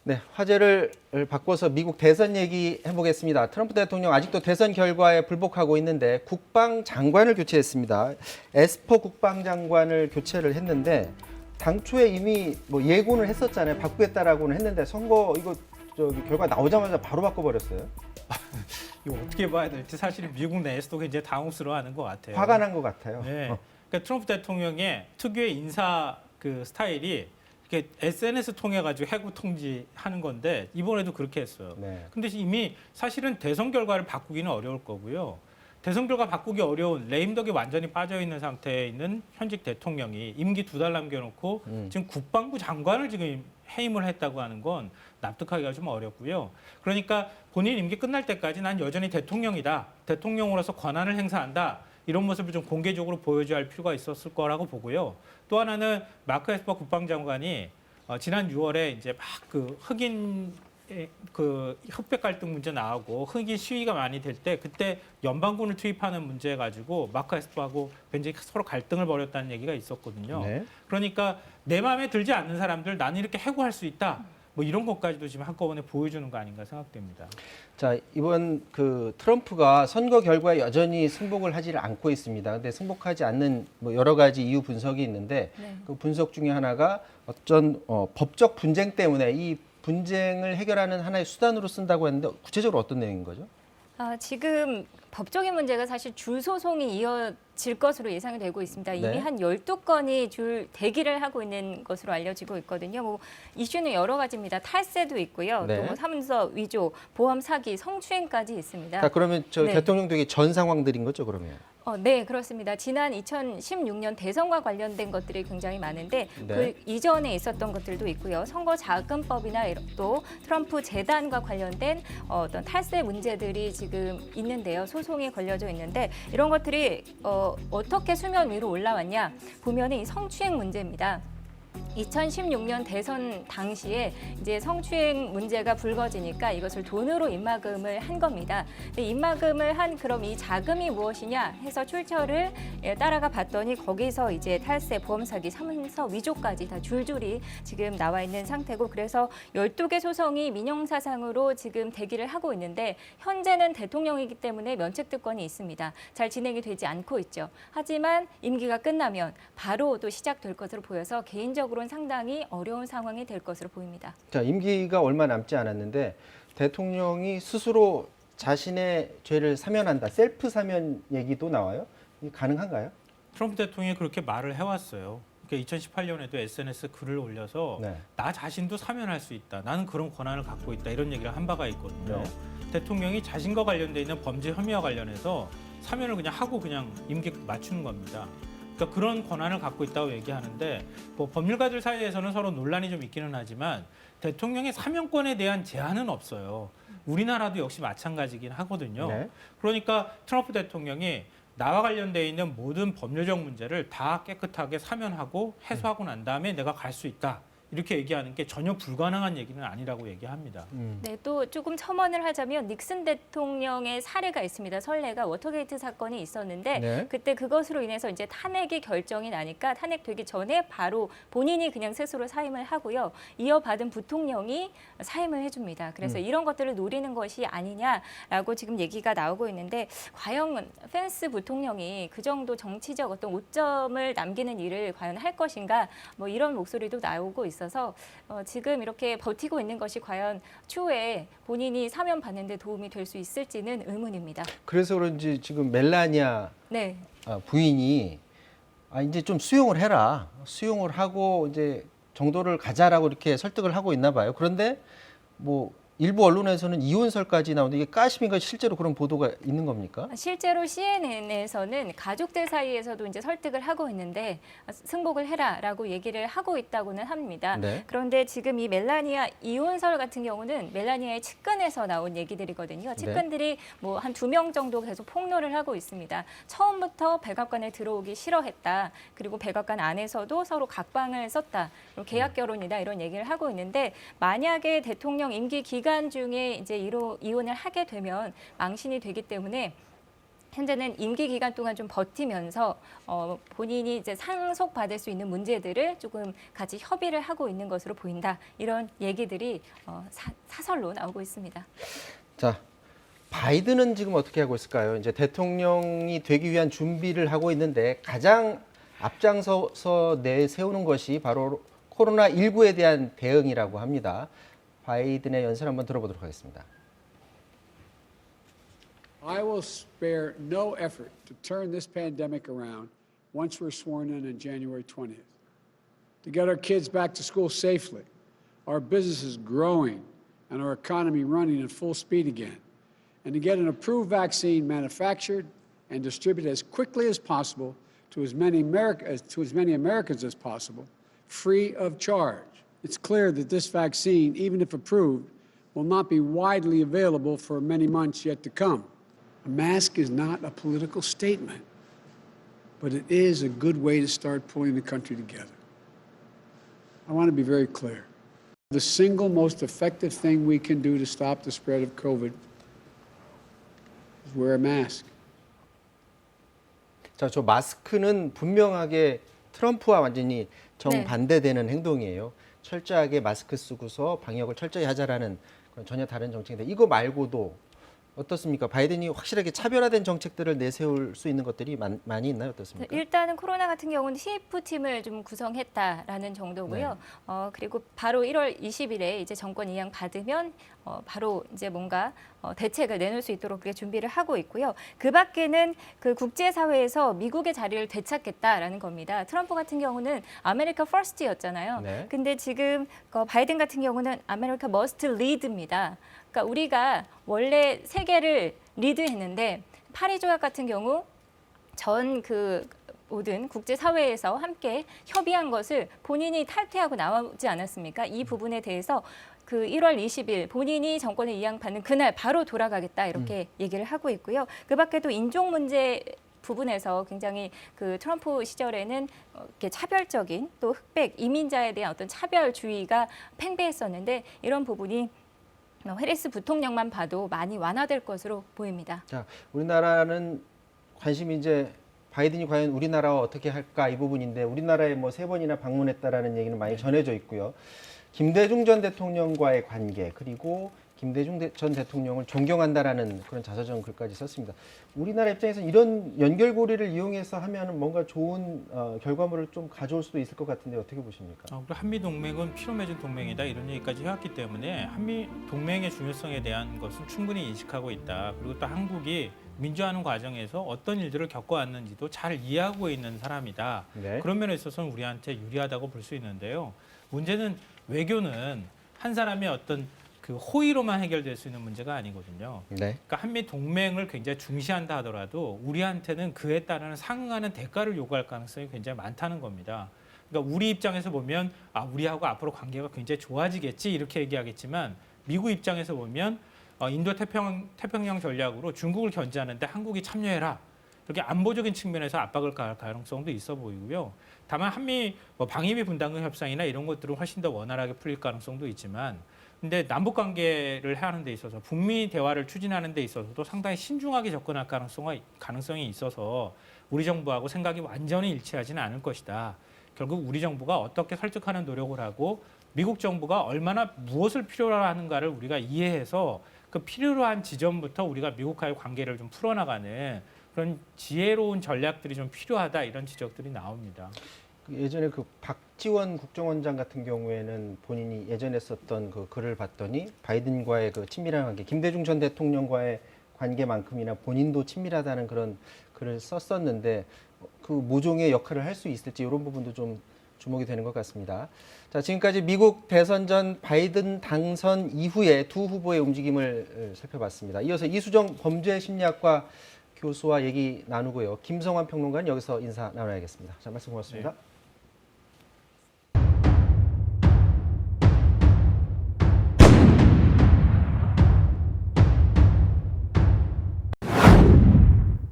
네, 화제를 바꿔서 미국 대선 얘기 해보겠습니다. 트럼프 대통령 아직도 대선 결과에 불복하고 있는데 국방장관을 교체했습니다. 에스퍼 국방장관을 교체를 했는데 당초에 이미 뭐 예고는 했었잖아요. 바꾸겠다라고는 했는데 선거 이거 결과 나오자마자 바로 바꿔버렸어요. 이거 어떻게 봐야 될지 사실은 미국 내에서도 굉장히 당혹스러워하는 것 같아요. 화가 난 것 같아요. 네. 그러니까 트럼프 대통령의 특유의 인사 그 스타일이 이렇게 SNS 통해 가지고 해고 통지하는 건데 이번에도 그렇게 했어요. 네. 근데 이미 사실은 대선 결과를 바꾸기는 어려울 거고요. 대선 결과 바꾸기 어려운 레임덕이 완전히 빠져 있는 상태에 있는 현직 대통령이 임기 2달 남겨놓고 지금 국방부 장관을 지금 해임을 했다고 하는 건 납득하기가 좀 어렵고요. 그러니까 본인 임기 끝날 때까지 난 여전히 대통령이다. 대통령으로서 권한을 행사한다. 이런 모습을 좀 공개적으로 보여줘야 할 필요가 있었을 거라고 보고요. 또 하나는 마크 에스퍼 국방장관이 지난 6월에 이제 막 그 흑인 그 흑백 갈등 문제 나오고 흑인 시위가 많이 될 때 그때 연방군을 투입하는 문제 가지고 마크 에스퍼하고 굉장히 서로 갈등을 벌였다는 얘기가 있었거든요. 네. 그러니까 내 마음에 들지 않는 사람들 나는 이렇게 해고할 수 있다. 뭐 이런 것까지도 지금 한꺼번에 보여주는 거 아닌가 생각됩니다. 자, 이번 그 트럼프가 선거 결과에 여전히 승복을 하지를 않고 있습니다. 근데 승복하지 않는 뭐 여러 가지 이유 분석이 있는데 네. 그 분석 중에 하나가 어떤 법적 분쟁 때문에 이 분쟁을 해결하는 하나의 수단으로 쓴다고 했는데 구체적으로 어떤 내용인 거죠? 지금 법적인 문제가 사실 줄 소송이 이어질 것으로 예상이 되고 있습니다. 이미 네. 한 12건이 줄 대기를 하고 있는 것으로 알려지고 있거든요. 뭐 이슈는 여러 가지입니다. 탈세도 있고요. 네. 또 뭐 사문서 위조, 보험 사기, 성추행까지 있습니다. 자, 그러면 저 네. 대통령 되기 전 상황들인 거죠, 그러면? 네, 그렇습니다. 지난 2016년 대선과 관련된 것들이 굉장히 많은데 네. 그 이전에 있었던 것들도 있고요. 선거자금법이나 또 트럼프 재단과 관련된 어떤 탈세 문제들이 지금 있는데요. 소송이 걸려져 있는데 이런 것들이 어떻게 수면 위로 올라왔냐 보면은 이 성추행 문제입니다. 2016년 대선 당시에 이제 성추행 문제가 불거지니까 이것을 돈으로 입막음을 한 겁니다. 근데 입막음을 한 그럼 이 자금이 무엇이냐 해서 출처를 따라가 봤더니 거기서 이제 탈세, 보험 사기, 사문서 위조까지 다 줄줄이 지금 나와 있는 상태고 그래서 12개 소송이 민형사상으로 지금 대기를 하고 있는데 현재는 대통령이기 때문에 면책특권이 있습니다. 잘 진행이 되지 않고 있죠. 하지만 임기가 끝나면 바로 또 시작될 것으로 보여서 개인적으로는 상당히 어려운 상황이 될 것으로 보입니다. 자, 임기가 얼마 남지 않았는데 대통령이 스스로 자신의 죄를 사면한다. 셀프 사면 얘기도 나와요. 이게 가능한가요? 트럼프 대통령이 그렇게 말을 해왔어요. 그러니까 2018년에도 SNS 글을 올려서 네. 나 자신도 사면할 수 있다. 나는 그런 권한을 갖고 있다. 이런 얘기를 한 바가 있거든요. 네. 대통령이 자신과 관련돼 있는 범죄 혐의와 관련해서 사면을 그냥 하고 그냥 임기 맞추는 겁니다. 그러니까 그런 권한을 갖고 있다고 얘기하는데 뭐 법률가들 사이에서는 서로 논란이 좀 있기는 하지만 대통령의 사면권에 대한 제한은 없어요. 우리나라도 역시 마찬가지긴 하거든요. 네. 그러니까 트럼프 대통령이 나와 관련돼 있는 모든 법률적 문제를 다 깨끗하게 사면하고 해소하고 난 다음에 내가 갈 수 있다. 이렇게 얘기하는 게 전혀 불가능한 얘기는 아니라고 얘기합니다. 네, 또 조금 첨언을 하자면 닉슨 대통령의 사례가 있습니다. 선례가 워터게이트 사건이 있었는데 네. 그때 그것으로 인해서 이제 탄핵이 결정이 나니까 탄핵되기 전에 바로 본인이 그냥 스스로 사임을 하고요. 이어받은 부통령이 사임을 해줍니다. 그래서 이런 것들을 노리는 것이 아니냐라고 지금 얘기가 나오고 있는데 과연 펜스 부통령이 그 정도 정치적 어떤 오점을 남기는 일을 과연 할 것인가 뭐 이런 목소리도 나오고 있어서 지금 이렇게 버티고 있는 것이 과연 추후에 본인이 사면 받는 데 도움이 될 수 있을지는 의문입니다. 그래서 그런지 지금 멜라니아 네. 부인이 이제 좀 수용을 해라. 수용을 하고 이제 정도를 가자라고 이렇게 설득을 하고 있나 봐요. 그런데 뭐 일부 언론에서는 이혼설까지 나오는데 이게 가심인가 실제로 그런 보도가 있는 겁니까? 실제로 CNN에서는 가족들 사이에서도 이제 설득을 하고 있는데 승복을 해라라고 얘기를 하고 있다고는 합니다. 네. 그런데 지금 이 멜라니아 이혼설 같은 경우는 멜라니아의 측근에서 나온 얘기들이거든요. 측근들이 뭐 한 2명 정도 계속 폭로를 하고 있습니다. 처음부터 백악관에 들어오기 싫어했다. 그리고 백악관 안에서도 서로 각방을 썼다. 그리고 계약 결혼이다 이런 얘기를 하고 있는데 만약에 대통령 임기 기간 중에 이제 이혼을 하게 되면 망신이 되기 때문에 현재는 임기 기간 동안 좀 버티면서 본인이 이제 상속받을 수 있는 문제들을 조금 같이 협의를 하고 있는 것으로 보인다. 이런 얘기들이 사설로 나오고 있습니다. 자, 바이든은 지금 어떻게 하고 있을까요? 이제 대통령이 되기 위한 준비를 하고 있는데 가장 앞장서서 내세우는 것이 바로 코로나19에 대한 대응이라고 합니다. 바이든의 연설 한번 들어보도록 하겠습니다. I will spare no effort to turn this pandemic around once we're sworn in on January 20th. To get our kids back to school safely, our businesses growing, and our economy running at full speed again. And to get an approved vaccine manufactured and distributed as quickly as possible to as many Americans as possible, free of charge. It's clear that this vaccine, even if approved, will not be widely available for many months yet to come. A mask is not a political statement, but it is a good way to start pulling the country together. I want to be very clear. The single most effective thing we can do to stop the spread of COVID is wear a mask. 자, 저 마스크는 분명하게 트럼프와 완전히 정반대되는 행동이에요. 철저하게 마스크 쓰고서 방역을 철저히 하자라는 그런 전혀 다른 정책인데 이거 말고도 어떻습니까? 바이든이 확실하게 차별화된 정책들을 내세울 수 있는 것들이 많이 있나요? 어떻습니까? 일단은 코로나 같은 경우는 TF팀을 좀 구성했다라는 정도고요. 그리고 바로 1월 20일에 이제 정권 이양 받으면 바로 이제 뭔가 대책을 내놓을 수 있도록 그렇게 준비를 하고 있고요. 그 밖에는 그 국제사회에서 미국의 자리를 되찾겠다라는 겁니다. 트럼프 같은 경우는 아메리카 퍼스트였잖아요. 네. 근데 지금 바이든 같은 경우는 아메리카 머스트 리드입니다. 그러니까 우리가 원래 세계를 리드했는데 파리 조약 같은 경우 전 그 모든 국제 사회에서 함께 협의한 것을 본인이 탈퇴하고 나오지 않았습니까? 이 부분에 대해서 그 1월 20일 본인이 정권을 이양받는 그날 바로 돌아가겠다 이렇게 얘기를 하고 있고요. 그 밖에도 인종 문제 부분에서 굉장히 그 트럼프 시절에는 이렇게 차별적인 또 흑백 이민자에 대한 어떤 차별주의가 팽배했었는데 이런 부분이 해리스 부통령만 봐도 많이 완화될 것으로 보입니다. 자, 우리나라는 관심이 이제 바이든이 과연 우리나라와 어떻게 할까 이 부분인데 우리나라에 뭐 3번이나 방문했다라는 얘기는 많이 전해져 있고요. 김대중 전 대통령과의 관계 그리고 김대중 전 대통령을 존경한다라는 그런 자서전 글까지 썼습니다. 우리나라 입장에서 이런 연결고리를 이용해서 하면 뭔가 좋은 결과물을 좀 가져올 수도 있을 것 같은데 어떻게 보십니까? 한미 동맹은 피로 맺은 동맹이다 이런 얘기까지 해왔기 때문에 한미 동맹의 중요성에 대한 것은 충분히 인식하고 있다. 그리고 또 한국이 민주화하는 과정에서 어떤 일들을 겪어왔는지도 잘 이해하고 있는 사람이다. 네. 그런 면에 있어서는 우리한테 유리하다고 볼 수 있는데요. 문제는 외교는 한 사람의 어떤 그 호의로만 해결될 수 있는 문제가 아니거든요. 네. 그러니까 한미 동맹을 굉장히 중시한다 하더라도 우리한테는 그에 따른 상응하는 대가를 요구할 가능성이 굉장히 많다는 겁니다. 그러니까 우리 입장에서 보면 우리하고 앞으로 관계가 굉장히 좋아지겠지 이렇게 얘기하겠지만 미국 입장에서 보면 인도 태평양 전략으로 중국을 견제하는데 한국이 참여해라. 이렇게 안보적인 측면에서 압박을 가할 가능성도 있어 보이고요. 다만 한미 방위비 분담금 협상이나 이런 것들은 훨씬 더 원활하게 풀릴 가능성도 있지만 근데 남북 관계를 하는 데 있어서 북미 대화를 추진하는 데 있어서도 상당히 신중하게 접근할 가능성이 있어서 우리 정부하고 생각이 완전히 일치하지는 않을 것이다. 결국 우리 정부가 어떻게 설득하는 노력을 하고 미국 정부가 얼마나 무엇을 필요로 하는가를 우리가 이해해서 그 필요로 한 지점부터 우리가 미국과의 관계를 좀 풀어나가는 그런 지혜로운 전략들이 좀 필요하다 이런 지적들이 나옵니다. 예전에 그 박지원 국정원장 같은 경우에는 본인이 예전에 썼던 그 글을 봤더니 바이든과의 그 친밀한 관계, 김대중 전 대통령과의 관계만큼이나 본인도 친밀하다는 그런 글을 썼었는데 그 모종의 역할을 할 수 있을지 이런 부분도 좀 주목이 되는 것 같습니다. 자, 지금까지 미국 대선 전 바이든 당선 이후에 두 후보의 움직임을 살펴봤습니다. 이어서 이수정 범죄심리학과 교수와 얘기 나누고요. 김성환 평론가는 여기서 인사 나눠야겠습니다. 자, 말씀 고맙습니다. 네.